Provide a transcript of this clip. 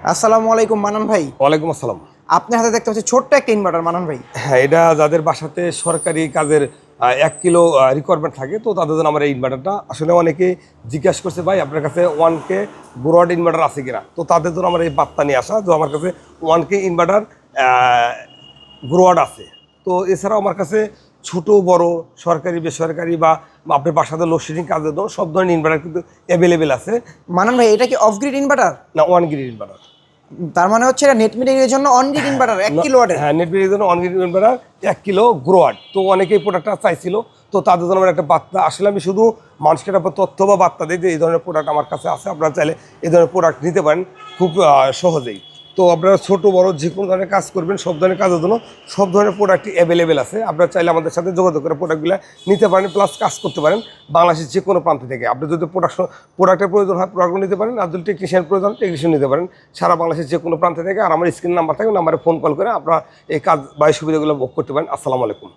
আসসালামু আলাইকুম মানান ভাই। ওয়ালাইকুম আসসালাম। আপনার হাতে দেখতে পাচ্ছি ছোট্ট একটা ইনভার্টার মানান ভাই। হ্যাঁ, এটা যাদের বাসাতে সরকারি কাজের ১ কিলো রিকোয়ারমেন্ট থাকে, তো তাদের জন্য আমার এই ইনভার্টারটা। আসলে অনেকে জিজ্ঞাসা করছে, ভাই আপনার কাছে 1K ব্রড ইনভার্টার আছে কিনা, তো তাদের জন্য আমার এই বার্তা নিয়ে আসা যে আমার কাছে 1K ইনভার্টার ব্রড আছে। তো এছাড়াও আমার কাছে ছোট বড় সরকারি বেসরকারি বা আপনার বাসাতে লোডশেডিং কাজের জন্য সব ধরনের ইনভার্টার কিন্তু অ্যাভেলেবেল আছে। মানান ভাই, এটা কি অফ গ্রিড ইনভার্টার? না, 1 গ্রিড ইনভার্টার। তার মানে হচ্ছে এটা নেট মিটারিং এর জন্য অন গ্রিড ইনভার্টার 1 কিলোওয়াটের। হ্যাঁ, নেটবিডির জন্য 1 গ্রিড ইনভার্টার 1 কিলো গ্রোয়াট। তো অনেকেই প্রোডাক্টটা চাইছিল, তো তাদের জন্য আমার একটা বার্তা। আসলে আমি শুধু মানুষকে একটা তথ্য বা বার্তা দিই যে এই ধরনের প্রোডাক্ট আমার কাছে আছে, আপনারা চাইলে এই ধরনের প্রোডাক্ট নিতে পারেন খুব সহজেই। তো আপনারা ছোটো বড় যে কোনো ধরনের কাজ করবেন, সব ধরনের কাজের জন্য সব ধরনের প্রোডাক্টই অ্যাভেলেবেল আছে। আপনারা চাইলে আমাদের সাথে যোগাযোগ করে প্রোডাক্টগুলো নিতে পারেন, প্লাস কাজ করতে পারেন বাংলাদেশের যে কোনো প্রান্ত থেকে। আপনি যদি প্রোডাক্টের প্রয়োজন হয় প্রোডাক্টও নিতে পারেন, আর যদি টেকনিশিয়ান প্রয়োজন টেকনিশিয়ান নিতে পারেন সারা বাংলাদেশের যে কোনো প্রান্ত থেকে। আর আমার স্ক্রিন নাম্বার থাকে, নাম্বারে ফোন কল করে আপনারা এই কাজ বা এই সুবিধাগুলো ভোগ করতে পারেন। আসসালামু আলাইকুম।